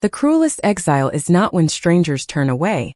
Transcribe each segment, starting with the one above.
The cruelest exile is not when strangers turn away.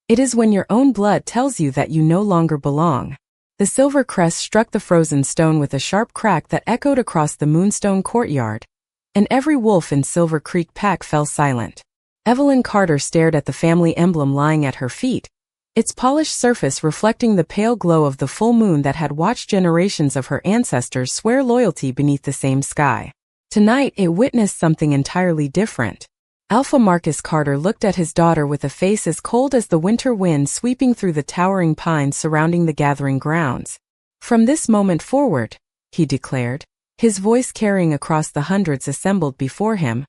It is when your own blood tells you that you no longer belong. The silver crest struck the frozen stone with a sharp crack that echoed across the moonstone courtyard, and every wolf in Silver Creek pack fell silent. Evelyn Carter stared at the family emblem lying at her feet, its polished surface reflecting the pale glow of the full moon that had watched generations of her ancestors swear loyalty beneath the same sky. Tonight it witnessed something entirely different. Alpha Marcus Carter looked at his daughter with a face as cold as the winter wind sweeping through the towering pines surrounding the gathering grounds. "From this moment forward," he declared, his voice carrying across the hundreds assembled before him,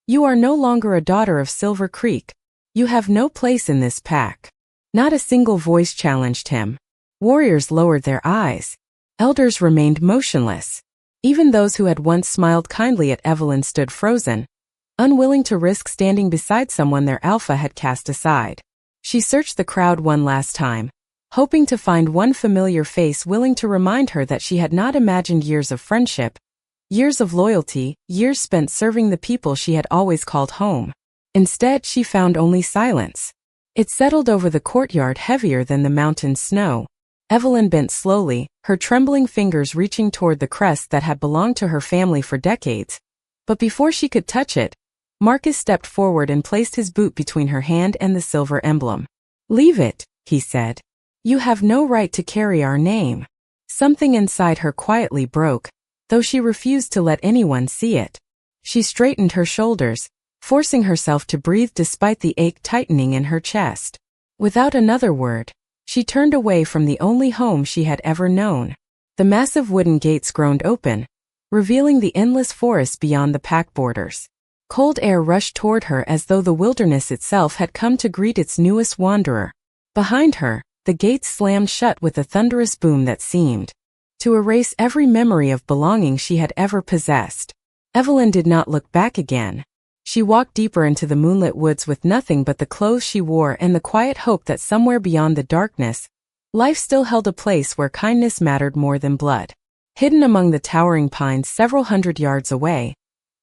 "you are no longer a daughter of Silver Creek. You have no place in this pack." Not a single voice challenged him. Warriors lowered their eyes. Elders remained motionless. Even those who had once smiled kindly at Evelyn stood frozen, unwilling to risk standing beside someone their alpha had cast aside. She searched the crowd one last time, hoping to find one familiar face willing to remind her that she had not imagined years of friendship, years of loyalty, years spent serving the people she had always called home. Instead, she found only silence. It settled over the courtyard heavier than the mountain snow. Evelyn bent slowly, her trembling fingers reaching toward the crest that had belonged to her family for decades. But before she could touch it, Marcus stepped forward and placed his boot between her hand and the silver emblem. "Leave it," he said. "You have no right to carry our name." Something inside her quietly broke, though she refused to let anyone see it. She straightened her shoulders, forcing herself to breathe despite the ache tightening in her chest. Without another word, she turned away from the only home she had ever known. The massive wooden gates groaned open, revealing the endless forest beyond the pack borders. Cold air rushed toward her as though the wilderness itself had come to greet its newest wanderer. Behind her, the gates slammed shut with a thunderous boom that seemed to erase every memory of belonging she had ever possessed. Evelyn did not look back again. She walked deeper into the moonlit woods with nothing but the clothes she wore and the quiet hope that somewhere beyond the darkness, life still held a place where kindness mattered more than blood. Hidden among the towering pines several hundred yards away,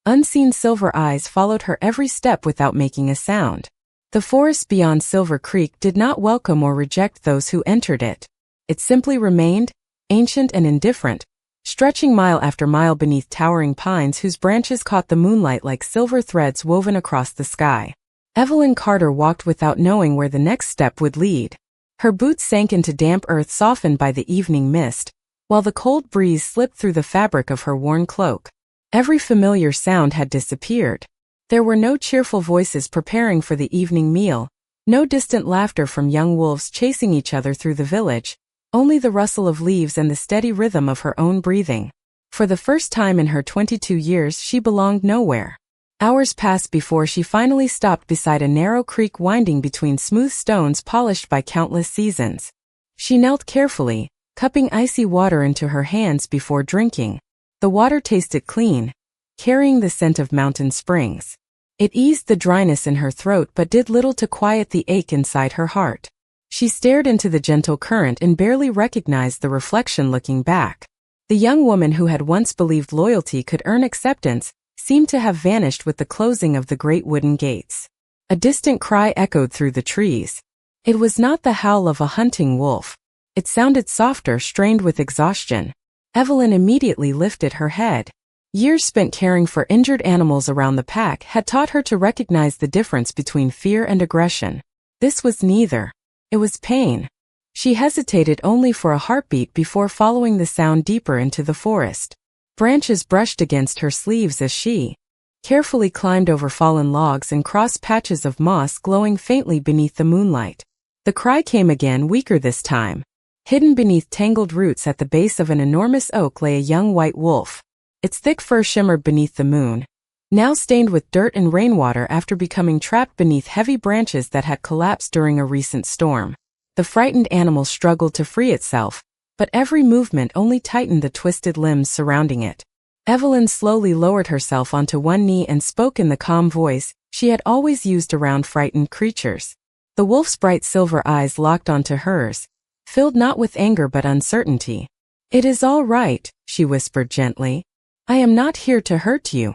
unseen silver eyes followed her every step without making a sound. The forest beyond Silver Creek did not welcome or reject those who entered it. It simply remained, ancient and indifferent, stretching mile after mile beneath towering pines whose branches caught the moonlight like silver threads woven across the sky. Evelyn Carter walked without knowing where the next step would lead. Her boots sank into damp earth softened by the evening mist, while the cold breeze slipped through the fabric of her worn cloak. Every familiar sound had disappeared. There were no cheerful voices preparing for the evening meal, no distant laughter from young wolves chasing each other through the village, only the rustle of leaves and the steady rhythm of her own breathing. For the first time in her 22 years, she belonged nowhere. Hours passed before she finally stopped beside a narrow creek winding between smooth stones polished by countless seasons. She knelt carefully, cupping icy water into her hands before drinking. The water tasted clean, carrying the scent of mountain springs. It eased the dryness in her throat but did little to quiet the ache inside her heart. She stared into the gentle current and barely recognized the reflection looking back. The young woman who had once believed loyalty could earn acceptance seemed to have vanished with the closing of the great wooden gates. A distant cry echoed through the trees. It was not the howl of a hunting wolf. It sounded softer, strained with exhaustion. Evelyn immediately lifted her head. Years spent caring for injured animals around the pack had taught her to recognize the difference between fear and aggression. This was neither. It was pain. She hesitated only for a heartbeat before following the sound deeper into the forest. Branches brushed against her sleeves as she carefully climbed over fallen logs and crossed patches of moss glowing faintly beneath the moonlight. The cry came again, weaker this time. Hidden beneath tangled roots at the base of an enormous oak lay a young white wolf. Its thick fur shimmered beneath the moon, now stained with dirt and rainwater after becoming trapped beneath heavy branches that had collapsed during a recent storm. The frightened animal struggled to free itself, but every movement only tightened the twisted limbs surrounding it. Evelyn slowly lowered herself onto one knee and spoke in the calm voice she had always used around frightened creatures. The wolf's bright silver eyes locked onto hers, filled not with anger but uncertainty. "It is all right," she whispered gently. "I am not here to hurt you."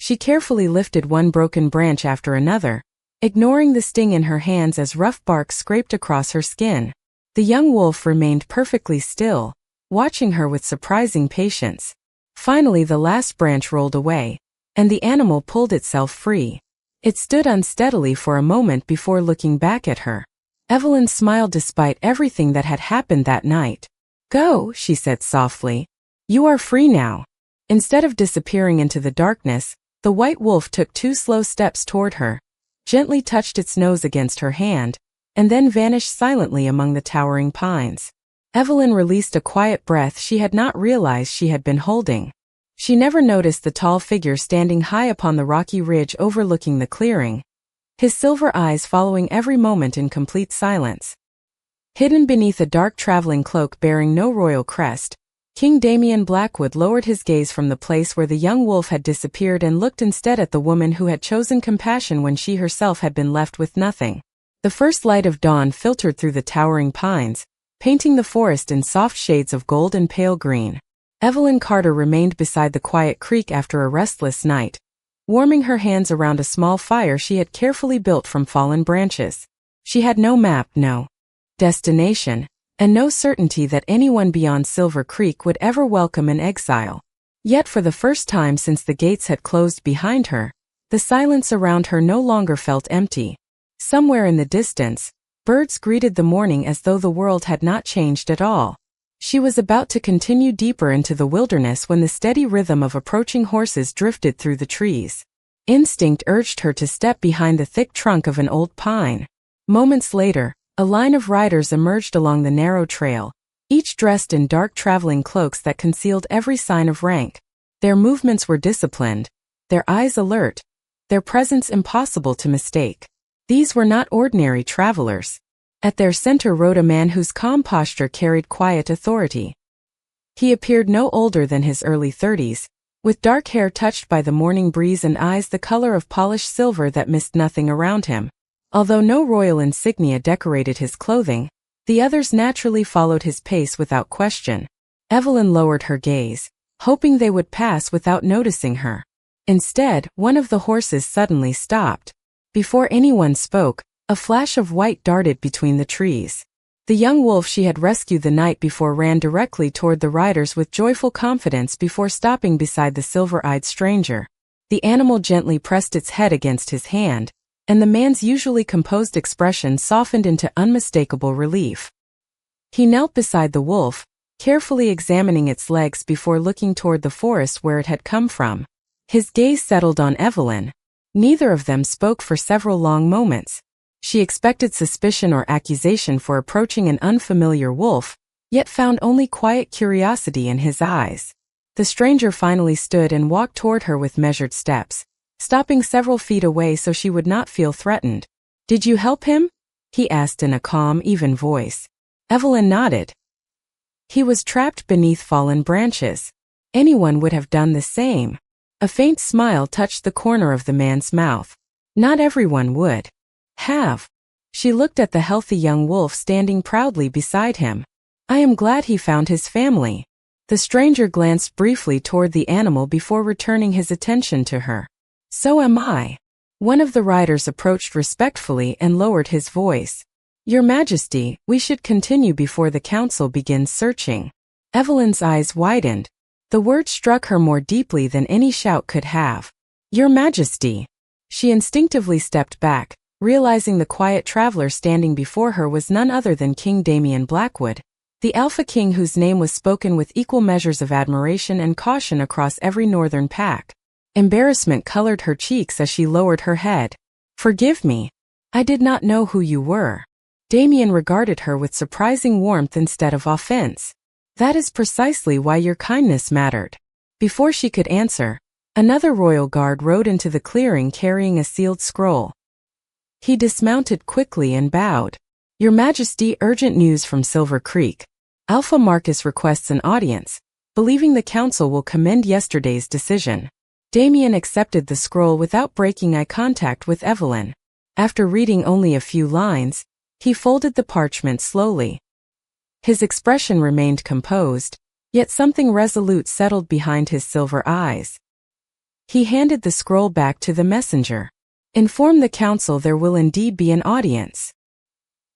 She carefully lifted one broken branch after another, ignoring the sting in her hands as rough bark scraped across her skin. The young wolf remained perfectly still, watching her with surprising patience. Finally, the last branch rolled away, and the animal pulled itself free. It stood unsteadily for a moment before looking back at her. Evelyn smiled despite everything that had happened that night. "Go," she said softly. "You are free now." Instead of disappearing into the darkness, the white wolf took 2 slow steps toward her, gently touched its nose against her hand, and then vanished silently among the towering pines. Evelyn released a quiet breath she had not realized she had been holding. She never noticed the tall figure standing high upon the rocky ridge overlooking the clearing, his silver eyes following every moment in complete silence. Hidden beneath a dark traveling cloak bearing no royal crest, King Damien Blackwood lowered his gaze from the place where the young wolf had disappeared and looked instead at the woman who had chosen compassion when she herself had been left with nothing. The first light of dawn filtered through the towering pines, painting the forest in soft shades of gold and pale green. Evelyn Carter remained beside the quiet creek after a restless night, warming her hands around a small fire she had carefully built from fallen branches. She had no map, no destination, and no certainty that anyone beyond Silver Creek would ever welcome an exile. Yet for the first time since the gates had closed behind her, the silence around her no longer felt empty. Somewhere in the distance, birds greeted the morning as though the world had not changed at all. She was about to continue deeper into the wilderness when the steady rhythm of approaching horses drifted through the trees. Instinct urged her to step behind the thick trunk of an old pine. Moments later, a line of riders emerged along the narrow trail, each dressed in dark traveling cloaks that concealed every sign of rank. Their movements were disciplined, their eyes alert, their presence impossible to mistake. These were not ordinary travelers. At their center rode a man whose calm posture carried quiet authority. He appeared no older than his early 30s, with dark hair touched by the morning breeze and eyes the color of polished silver that missed nothing around him. Although no royal insignia decorated his clothing, the others naturally followed his pace without question. Evelyn lowered her gaze, hoping they would pass without noticing her. Instead, one of the horses suddenly stopped. Before anyone spoke, a flash of white darted between the trees. The young wolf she had rescued the night before ran directly toward the riders with joyful confidence before stopping beside the silver-eyed stranger. The animal gently pressed its head against his hand, and the man's usually composed expression softened into unmistakable relief. He knelt beside the wolf, carefully examining its legs before looking toward the forest where it had come from. His gaze settled on Evelyn. Neither of them spoke for several long moments. She expected suspicion or accusation for approaching an unfamiliar wolf, yet found only quiet curiosity in his eyes. The stranger finally stood and walked toward her with measured steps, stopping several feet away so she would not feel threatened. "Did you help him?" he asked in a calm, even voice. Evelyn nodded. "He was trapped beneath fallen branches. Anyone would have done the same." A faint smile touched the corner of the man's mouth. "Not everyone would have." She looked at the healthy young wolf standing proudly beside him. "I am glad he found his family." The stranger glanced briefly toward the animal before returning his attention to her. "So am I." One of the riders approached respectfully and lowered his voice. "Your Majesty, we should continue before the council begins searching." Evelyn's eyes widened. The word struck her more deeply than any shout could have. "Your Majesty." She instinctively stepped back, realizing the quiet traveler standing before her was none other than King Damien Blackwood, the Alpha King whose name was spoken with equal measures of admiration and caution across every northern pack. Embarrassment colored her cheeks as she lowered her head. "Forgive me. I did not know who you were." Damien regarded her with surprising warmth instead of offense. "That is precisely why your kindness mattered." Before she could answer, another royal guard rode into the clearing carrying a sealed scroll. He dismounted quickly and bowed. "Your Majesty, urgent news from Silver Creek. Alpha Marcus requests an audience, believing the council will commend yesterday's decision." Damien accepted the scroll without breaking eye contact with Evelyn. After reading only a few lines, he folded the parchment slowly. His expression remained composed, yet something resolute settled behind his silver eyes. He handed the scroll back to the messenger. Inform the council there will indeed be an audience.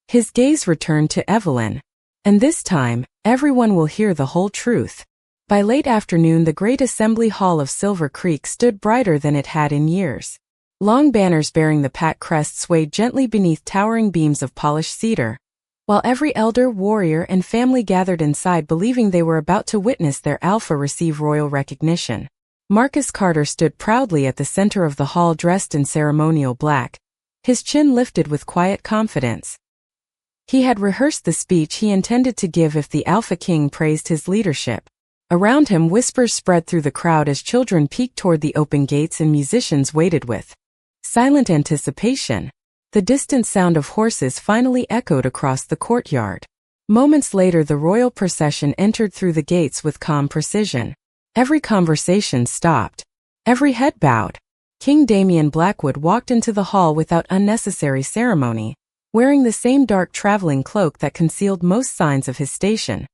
His gaze returned to Evelyn. And this time, everyone will hear the whole truth. By late afternoon, the great assembly hall of Silver Creek stood brighter than it had in years. Long banners bearing the pack crest swayed gently beneath towering beams of polished cedar, while every elder, warrior, and family gathered inside believing they were about to witness their alpha receive royal recognition. Marcus Carter stood proudly at the center of the hall dressed in ceremonial black, his chin lifted with quiet confidence. He had rehearsed the speech he intended to give if the Alpha King praised his leadership. Around him, whispers spread through the crowd as children peeked toward the open gates and musicians waited with silent anticipation. The distant sound of horses finally echoed across the courtyard. Moments later, the royal procession entered through the gates with calm precision. Every conversation stopped. Every head bowed. King Damian Blackwood walked into the hall without unnecessary ceremony, wearing the same dark traveling cloak that concealed most signs of his station.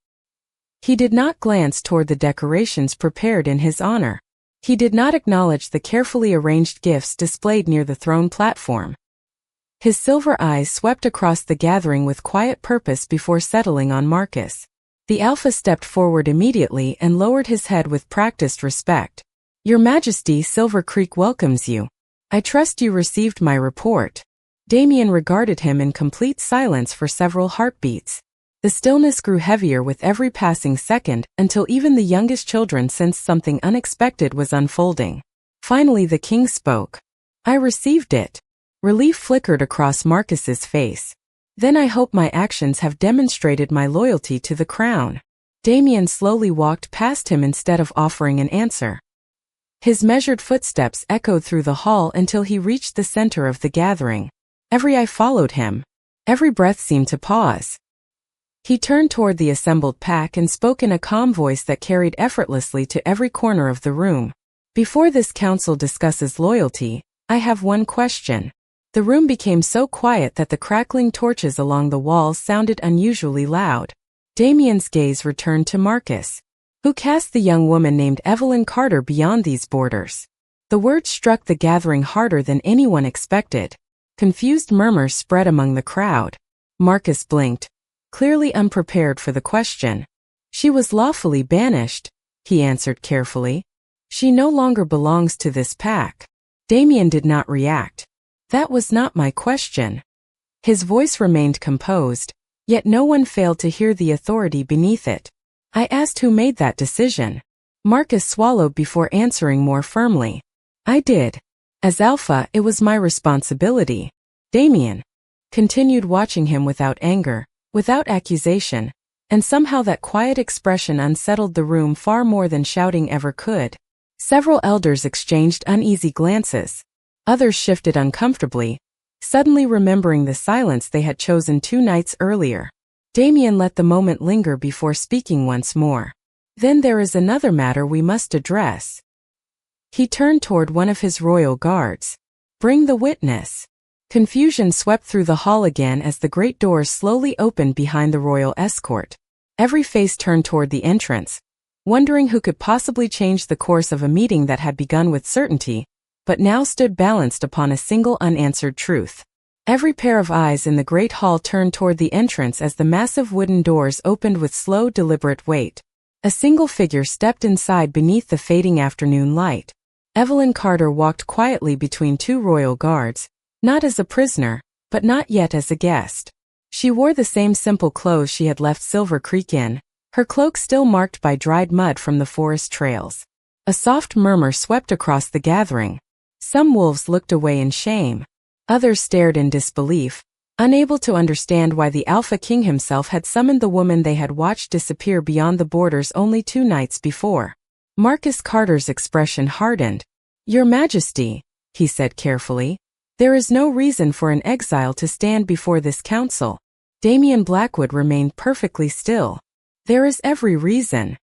He did not glance toward the decorations prepared in his honor. He did not acknowledge the carefully arranged gifts displayed near the throne platform. His silver eyes swept across the gathering with quiet purpose before settling on Marcus. The Alpha stepped forward immediately and lowered his head with practiced respect. Your Majesty, Silver Creek welcomes you. I trust you received my report. Damian regarded him in complete silence for several heartbeats. The stillness grew heavier with every passing second until even the youngest children sensed something unexpected was unfolding. Finally the king spoke. I received it. Relief flickered across Marcus's face. Then I hope my actions have demonstrated my loyalty to the crown. Damian slowly walked past him instead of offering an answer. His measured footsteps echoed through the hall until he reached the center of the gathering. Every eye followed him. Every breath seemed to pause. He turned toward the assembled pack and spoke in a calm voice that carried effortlessly to every corner of the room. Before this council discusses loyalty, I have one question. The room became so quiet that the crackling torches along the walls sounded unusually loud. Damian's gaze returned to Marcus, who cast the young woman named Evelyn Carter beyond these borders. The word struck the gathering harder than anyone expected. Confused murmurs spread among the crowd. Marcus blinked, clearly unprepared for the question. She was lawfully banished, he answered carefully. She no longer belongs to this pack. Damian did not react. That was not my question. His voice remained composed, yet no one failed to hear the authority beneath it. I asked who made that decision. Marcus swallowed before answering more firmly. I did. As Alpha, it was my responsibility. Damian continued watching him without anger, without accusation, and somehow that quiet expression unsettled the room far more than shouting ever could. Several elders exchanged uneasy glances. Others shifted uncomfortably, suddenly remembering the silence they had chosen 2 nights earlier. Damian let the moment linger before speaking once more. Then there is another matter we must address. He turned toward one of his royal guards. Bring the witness. Confusion swept through the hall again as the great doors slowly opened behind the royal escort. Every face turned toward the entrance, wondering who could possibly change the course of a meeting that had begun with certainty, but now stood balanced upon a single unanswered truth. Every pair of eyes in the great hall turned toward the entrance as the massive wooden doors opened with slow, deliberate weight. A single figure stepped inside beneath the fading afternoon light. Evelyn Carter walked quietly between 2 royal guards, not as a prisoner, but not yet as a guest. She wore the same simple clothes she had left Silver Creek in, her cloak still marked by dried mud from the forest trails. A soft murmur swept across the gathering. Some wolves looked away in shame. Others stared in disbelief, unable to understand why the Alpha King himself had summoned the woman they had watched disappear beyond the borders only 2 nights before. Marcus Carter's expression hardened. Your Majesty, he said carefully, there is no reason for an exile to stand before this council. Damian Blackwood remained perfectly still. There is every reason.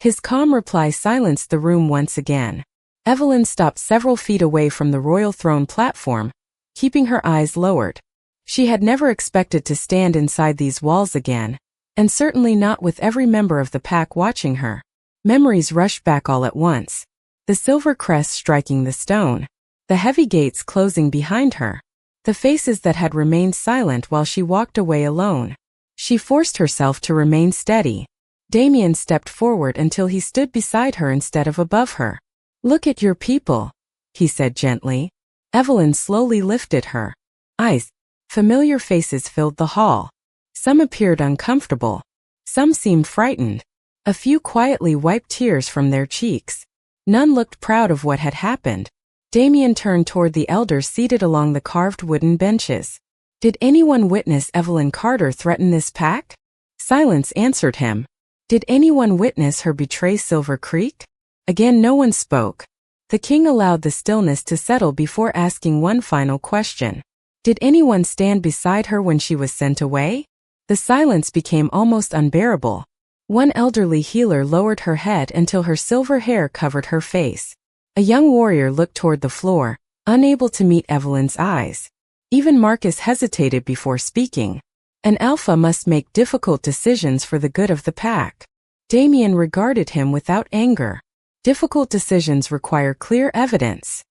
His calm reply silenced the room once again. Evelyn stopped several feet away from the royal throne platform, keeping her eyes lowered. She had never expected to stand inside these walls again, and certainly not with every member of the pack watching her. Memories rushed back all at once. the silver crest striking the stone, the heavy gates closing behind her, the faces that had remained silent while she walked away alone. She forced herself to remain steady. Damien stepped forward until he stood beside her instead of above her. "Look at your people," he said gently. Evelyn slowly lifted her eyes. Familiar faces filled the hall. Some appeared uncomfortable. Some seemed frightened. A few quietly wiped tears from their cheeks. None looked proud of what had happened. Damien turned toward the elders seated along the carved wooden benches. "Did anyone witness Evelyn Carter threaten this pack?" Silence answered him. "Did anyone witness her betray Silver Creek?" Again no one spoke. The king allowed the stillness to settle before asking one final question. "Did anyone stand beside her when she was sent away?" The silence became almost unbearable. One elderly healer lowered her head until her silver hair covered her face. A young warrior looked toward the floor, unable to meet Evelyn's eyes. Even Marcus hesitated before speaking. An alpha must make difficult decisions for the good of the pack. Damien regarded him without anger. Difficult decisions require clear evidence.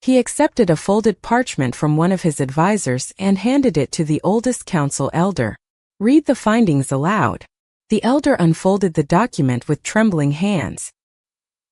He accepted a folded parchment from one of his advisors and handed it to the oldest council elder. "Read the findings aloud." The elder unfolded the document with trembling hands.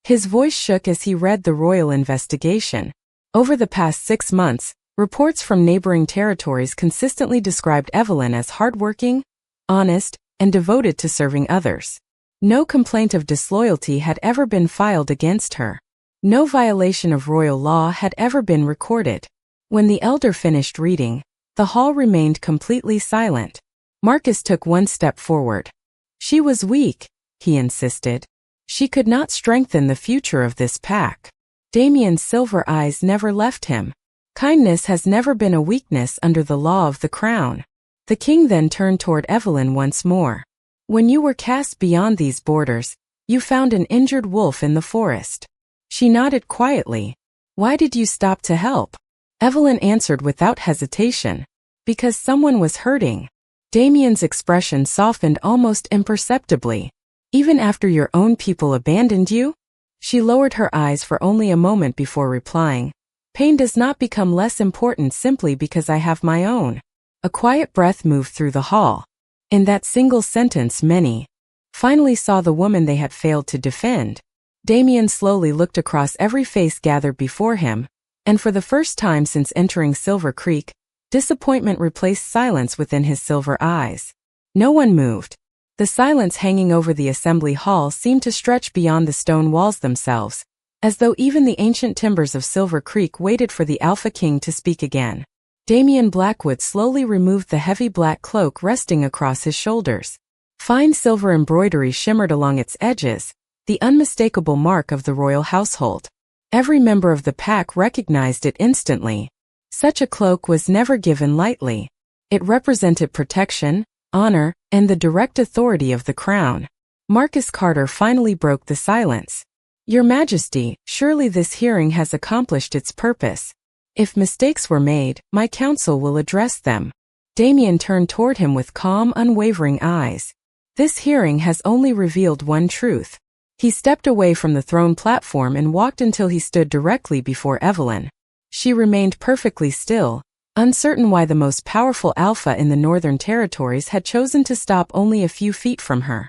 His voice shook as he read the royal investigation. Over the past 6 months, reports from neighboring territories consistently described Evelyn as hardworking, honest, and devoted to serving others. No complaint of disloyalty had ever been filed against her. No violation of royal law had ever been recorded. When the elder finished reading, the hall remained completely silent. Marcus took one step forward. "She was weak," he insisted. "She could not strengthen the future of this pack." Damien's silver eyes never left him. Kindness has never been a weakness under the law of the crown. The king then turned toward Evelyn once more. "When you were cast beyond these borders, you found an injured wolf in the forest." She nodded quietly. "Why did you stop to help?" Evelyn answered without hesitation. "Because someone was hurting." Damien's expression softened almost imperceptibly. "Even after your own people abandoned you?" She lowered her eyes for only a moment before replying. "Pain does not become less important simply because I have my own." A quiet breath moved through the hall. In that single sentence many finally saw the woman they had failed to defend. Damien slowly looked across every face gathered before him, and for the first time since entering Silver Creek, disappointment replaced silence within his silver eyes. No one moved. The silence hanging over the assembly hall seemed to stretch beyond the stone walls themselves, as though even the ancient timbers of Silver Creek waited for the Alpha King to speak again. Damien Blackwood slowly removed the heavy black cloak resting across his shoulders. Fine silver embroidery shimmered along its edges, the unmistakable mark of the royal household. Every member of the pack recognized it instantly. Such a cloak was never given lightly. It represented protection, honor, and the direct authority of the crown. Marcus Carter finally broke the silence. "Your Majesty, surely this hearing has accomplished its purpose. If mistakes were made, my council will address them." Damien turned toward him with calm, unwavering eyes. "This hearing has only revealed one truth." He stepped away from the throne platform and walked until he stood directly before Evelyn. She remained perfectly still, uncertain why the most powerful alpha in the Northern Territories had chosen to stop only a few feet from her.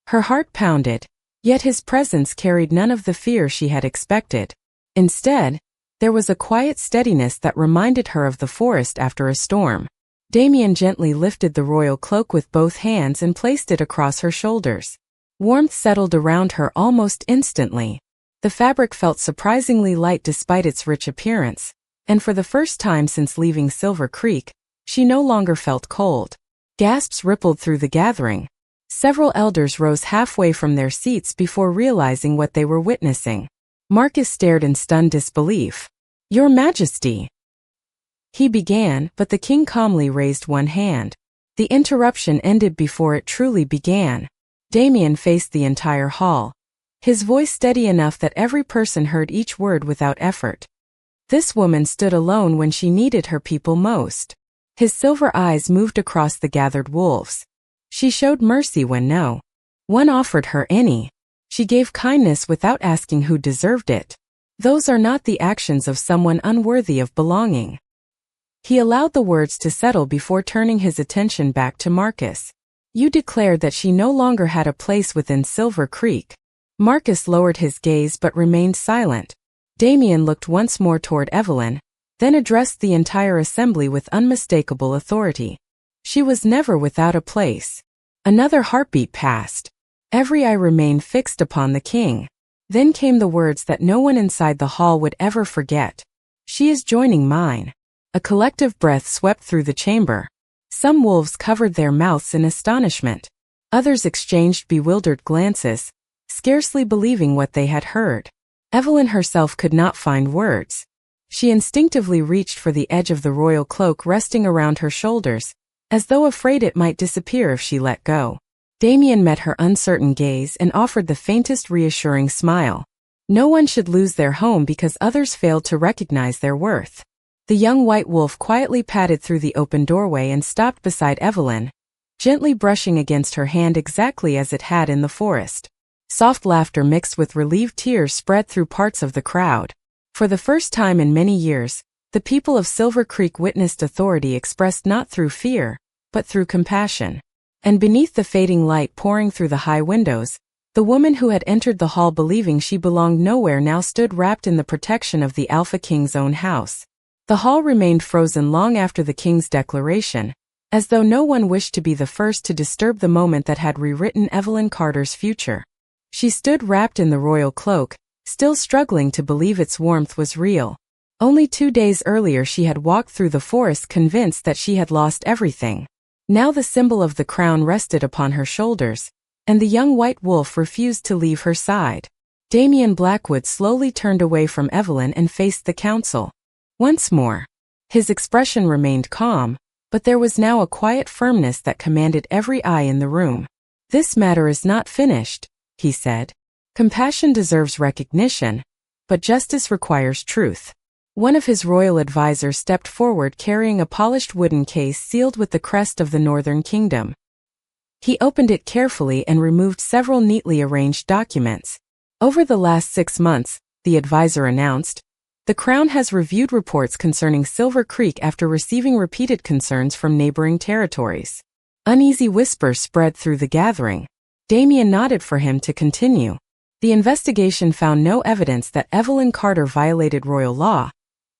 Her heart pounded, yet his presence carried none of the fear she had expected. Instead, there was a quiet steadiness that reminded her of the forest after a storm. Damien gently lifted the royal cloak with both hands and placed it across her shoulders. Warmth settled around her almost instantly. The fabric felt surprisingly light despite its rich appearance, and for the first time since leaving Silver Creek, she no longer felt cold. Gasps rippled through the gathering. Several elders rose halfway from their seats before realizing what they were witnessing. Marcus stared in stunned disbelief. "Your Majesty!" he began, but the king calmly raised one hand. The interruption ended before it truly began. Damien faced the entire hall, his voice steady enough that every person heard each word without effort. This woman stood alone when she needed her people most. His silver eyes moved across the gathered wolves. She showed mercy when no one offered her any. She gave kindness without asking who deserved it. Those are not the actions of someone unworthy of belonging. He allowed the words to settle before turning his attention back to Marcus. You declared that she no longer had a place within Silver Creek. Marcus lowered his gaze but remained silent. Damien looked once more toward Evelyn, then addressed the entire assembly with unmistakable authority. She was never without a place. Another heartbeat passed. Every eye remained fixed upon the king. Then came the words that no one inside the hall would ever forget. She is joining mine. A collective breath swept through the chamber. Some wolves covered their mouths in astonishment. Others exchanged bewildered glances, scarcely believing what they had heard. Evelyn herself could not find words. She instinctively reached for the edge of the royal cloak resting around her shoulders, as though afraid it might disappear if she let go. Damien met her uncertain gaze and offered the faintest reassuring smile. No one should lose their home because others failed to recognize their worth. The young white wolf quietly padded through the open doorway and stopped beside Evelyn, gently brushing against her hand exactly as it had in the forest. Soft laughter mixed with relieved tears spread through parts of the crowd. For the first time in many years, the people of Silver Creek witnessed authority expressed not through fear, but through compassion. And beneath the fading light pouring through the high windows, the woman who had entered the hall believing she belonged nowhere now stood wrapped in the protection of the Alpha King's own house. The hall remained frozen long after the king's declaration, as though no one wished to be the first to disturb the moment that had rewritten Evelyn Carter's future. She stood wrapped in the royal cloak, still struggling to believe its warmth was real. Only 2 days earlier she had walked through the forest convinced that she had lost everything. Now the symbol of the crown rested upon her shoulders, and the young white wolf refused to leave her side. Damien Blackwood slowly turned away from Evelyn and faced the council. Once more. His expression remained calm, but there was now a quiet firmness that commanded every eye in the room. This matter is not finished, he said. Compassion deserves recognition, but justice requires truth. One of his royal advisors stepped forward carrying a polished wooden case sealed with the crest of the Northern Kingdom. He opened it carefully and removed several neatly arranged documents. Over the last 6 months, the advisor announced, the Crown has reviewed reports concerning Silver Creek after receiving repeated concerns from neighboring territories. Uneasy whispers spread through the gathering. Damien nodded for him to continue. The investigation found no evidence that Evelyn Carter violated royal law,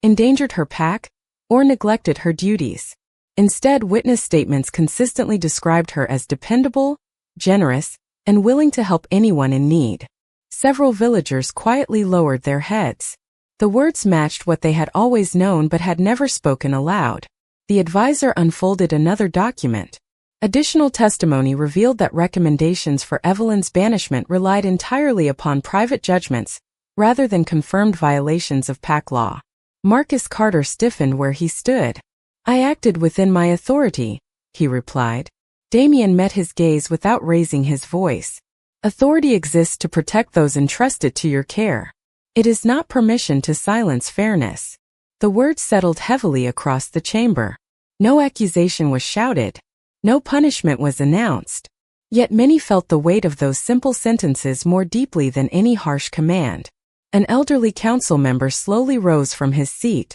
endangered her pack, or neglected her duties. Instead, witness statements consistently described her as dependable, generous, and willing to help anyone in need. Several villagers quietly lowered their heads. The words matched what they had always known but had never spoken aloud. The advisor unfolded another document. Additional testimony revealed that recommendations for Evelyn's banishment relied entirely upon private judgments, rather than confirmed violations of pack law. Marcus Carter stiffened where he stood. I acted within my authority, he replied. Damien met his gaze without raising his voice. Authority exists to protect those entrusted to your care. It is not permission to silence fairness. The words settled heavily across the chamber. No accusation was shouted. No punishment was announced. Yet many felt the weight of those simple sentences more deeply than any harsh command. An elderly council member slowly rose from his seat.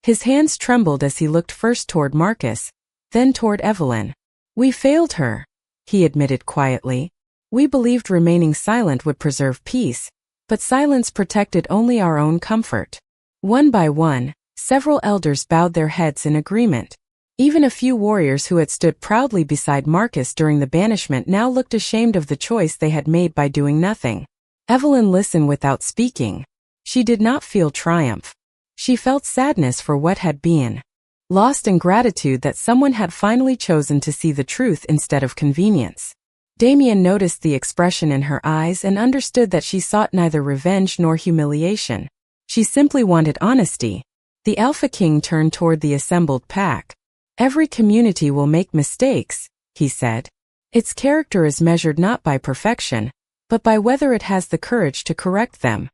His hands trembled as he looked first toward Marcus, then toward Evelyn. We failed her, he admitted quietly. We believed remaining silent would preserve peace, but silence protected only our own comfort. One by one, several elders bowed their heads in agreement. Even a few warriors who had stood proudly beside Marcus during the banishment now looked ashamed of the choice they had made by doing nothing. Evelyn listened without speaking. She did not feel triumph. She felt sadness for what had been. Lost in gratitude that someone had finally chosen to see the truth instead of convenience. Damien noticed the expression in her eyes and understood that she sought neither revenge nor humiliation. She simply wanted honesty. The Alpha King turned toward the assembled pack. Every community will make mistakes, he said. Its character is measured not by perfection, but by whether it has the courage to correct them.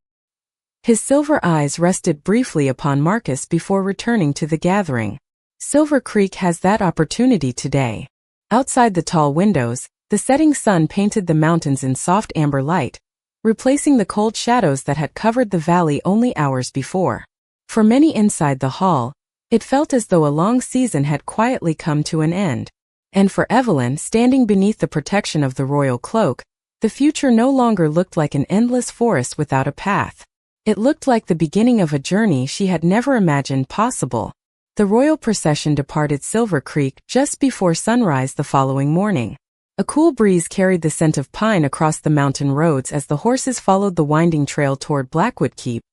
His silver eyes rested briefly upon Marcus before returning to the gathering. Silver Creek has that opportunity today. Outside the tall windows, the setting sun painted the mountains in soft amber light, replacing the cold shadows that had covered the valley only hours before. For many inside the hall, it felt as though a long season had quietly come to an end. And for Evelyn, standing beneath the protection of the royal cloak, the future no longer looked like an endless forest without a path. It looked like the beginning of a journey she had never imagined possible. The royal procession departed Silver Creek just before sunrise the following morning. A cool breeze carried the scent of pine across the mountain roads as the horses followed the winding trail toward Blackwood Keep,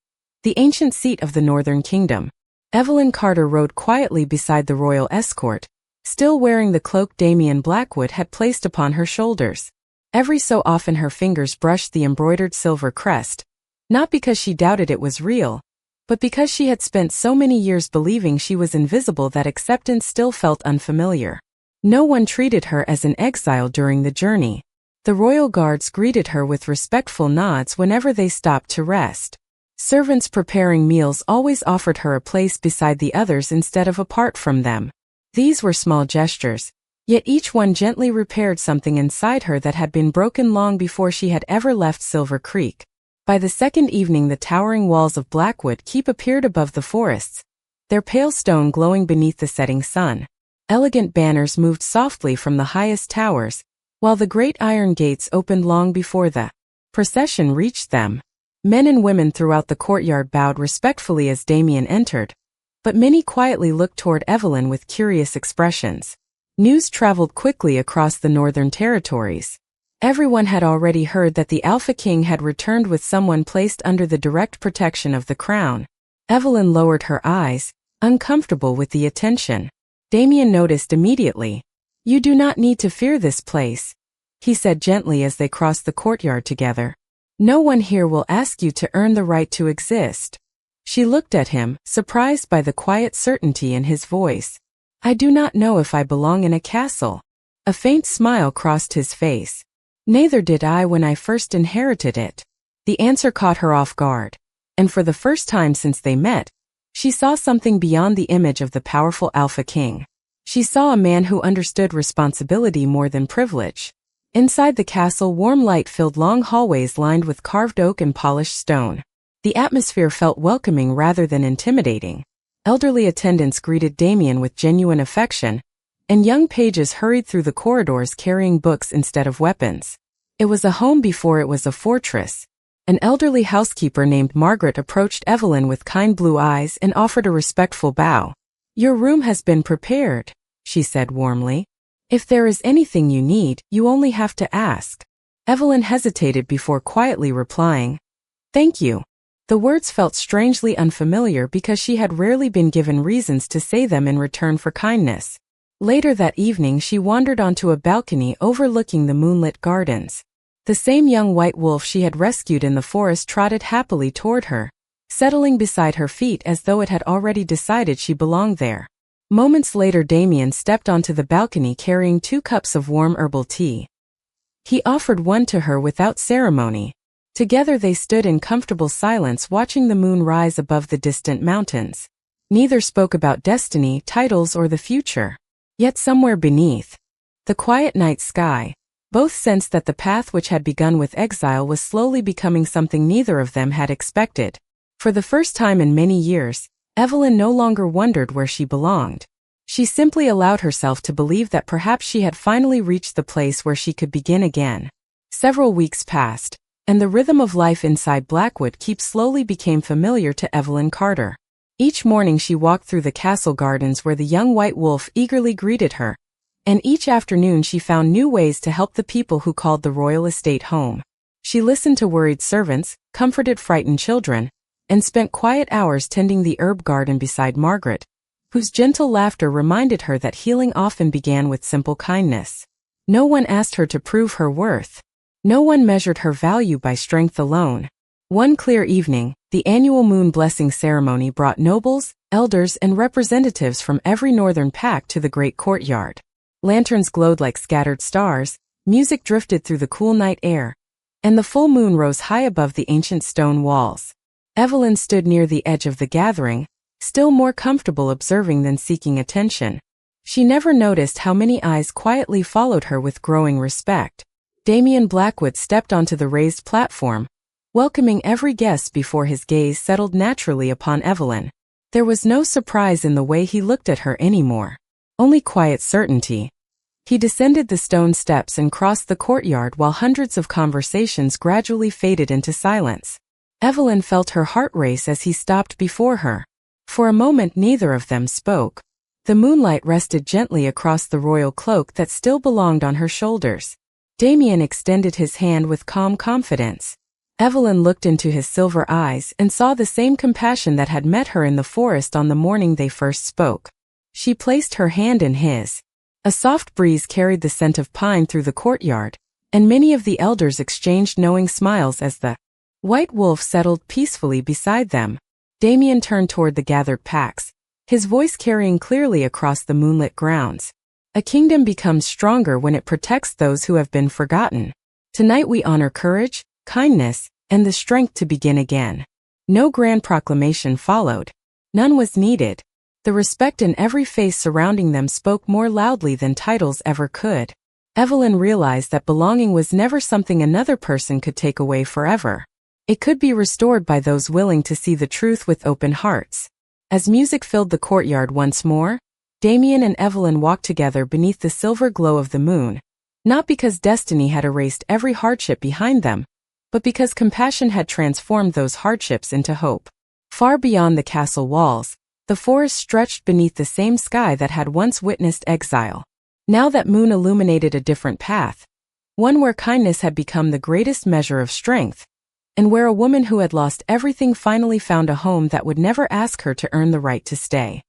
the ancient seat of the Northern Kingdom. Evelyn Carter rode quietly beside the royal escort, still wearing the cloak Damien Blackwood had placed upon her shoulders. Every so often her fingers brushed the embroidered silver crest, not because she doubted it was real, but because she had spent so many years believing she was invisible that acceptance still felt unfamiliar. No one treated her as an exile during the journey. The royal guards greeted her with respectful nods whenever they stopped to rest. Servants preparing meals always offered her a place beside the others instead of apart from them. These were small gestures, yet each one gently repaired something inside her that had been broken long before she had ever left Silver Creek. By the second evening the towering walls of Blackwood Keep appeared above the forests, their pale stone glowing beneath the setting sun. Elegant banners moved softly from the highest towers, while the great iron gates opened long before the procession reached them. Men and women throughout the courtyard bowed respectfully as Damien entered, but many quietly looked toward Evelyn with curious expressions. News traveled quickly across the Northern Territories. Everyone had already heard that the Alpha King had returned with someone placed under the direct protection of the crown. Evelyn lowered her eyes, uncomfortable with the attention. Damien noticed immediately. "You do not need to fear this place," he said gently as they crossed the courtyard together. "No one here will ask you to earn the right to exist." She looked at him, surprised by the quiet certainty in his voice. "I do not know if I belong in a castle." A faint smile crossed his face. "Neither did I when I first inherited it." The answer caught her off guard, and for the first time since they met, she saw something beyond the image of the powerful Alpha King. She saw a man who understood responsibility more than privilege. Inside the castle, warm light filled long hallways lined with carved oak and polished stone. The atmosphere felt welcoming rather than intimidating. Elderly attendants greeted Damien with genuine affection, and young pages hurried through the corridors carrying books instead of weapons. It was a home before it was a fortress. An elderly housekeeper named Margaret approached Evelyn with kind blue eyes and offered a respectful bow. "Your room has been prepared," she said warmly. "If there is anything you need, you only have to ask." Evelyn hesitated before quietly replying, "Thank you." The words felt strangely unfamiliar because she had rarely been given reasons to say them in return for kindness. Later that evening she wandered onto a balcony overlooking the moonlit gardens. The same young white wolf she had rescued in the forest trotted happily toward her, settling beside her feet as though it had already decided she belonged there. Moments later Damien stepped onto the balcony carrying 2 cups of warm herbal tea. He offered one to her without ceremony. Together they stood in comfortable silence watching the moon rise above the distant mountains. Neither spoke about destiny, titles, or the future. Yet somewhere beneath the quiet night sky, both sensed that the path which had begun with exile was slowly becoming something neither of them had expected. For the first time in many years, Evelyn no longer wondered where she belonged. She simply allowed herself to believe that perhaps she had finally reached the place where she could begin again. Several weeks passed, and the rhythm of life inside Blackwood Keep slowly became familiar to Evelyn Carter. Each morning she walked through the castle gardens where the young white wolf eagerly greeted her, and each afternoon she found new ways to help the people who called the royal estate home. She listened to worried servants, comforted frightened children, and spent quiet hours tending the herb garden beside Margaret, whose gentle laughter reminded her that healing often began with simple kindness. No one asked her to prove her worth. No one measured her value by strength alone. One clear evening, the annual moon blessing ceremony brought nobles, elders, and representatives from every northern pack to the great courtyard. Lanterns glowed like scattered stars, music drifted through the cool night air, and the full moon rose high above the ancient stone walls. Evelyn stood near the edge of the gathering, still more comfortable observing than seeking attention. She never noticed how many eyes quietly followed her with growing respect. Damien Blackwood stepped onto the raised platform, welcoming every guest before his gaze settled naturally upon Evelyn. There was no surprise in the way he looked at her anymore, only quiet certainty. He descended the stone steps and crossed the courtyard while hundreds of conversations gradually faded into silence. Evelyn felt her heart race as he stopped before her. For a moment neither of them spoke. The moonlight rested gently across the royal cloak that still belonged on her shoulders. Damien extended his hand with calm confidence. Evelyn looked into his silver eyes and saw the same compassion that had met her in the forest on the morning they first spoke. She placed her hand in his. A soft breeze carried the scent of pine through the courtyard, and many of the elders exchanged knowing smiles as the white wolf settled peacefully beside them. Damien turned toward the gathered packs, his voice carrying clearly across the moonlit grounds. A kingdom becomes stronger when it protects those who have been forgotten. Tonight we honor courage, kindness, and the strength to begin again. No grand proclamation followed. None was needed. The respect in every face surrounding them spoke more loudly than titles ever could. Evelyn realized that belonging was never something another person could take away forever. It could be restored by those willing to see the truth with open hearts. As music filled the courtyard once more, Damien and Evelyn walked together beneath the silver glow of the moon, not because destiny had erased every hardship behind them, but because compassion had transformed those hardships into hope. Far beyond the castle walls, the forest stretched beneath the same sky that had once witnessed exile. Now that moon illuminated a different path, one where kindness had become the greatest measure of strength, and where a woman who had lost everything finally found a home that would never ask her to earn the right to stay.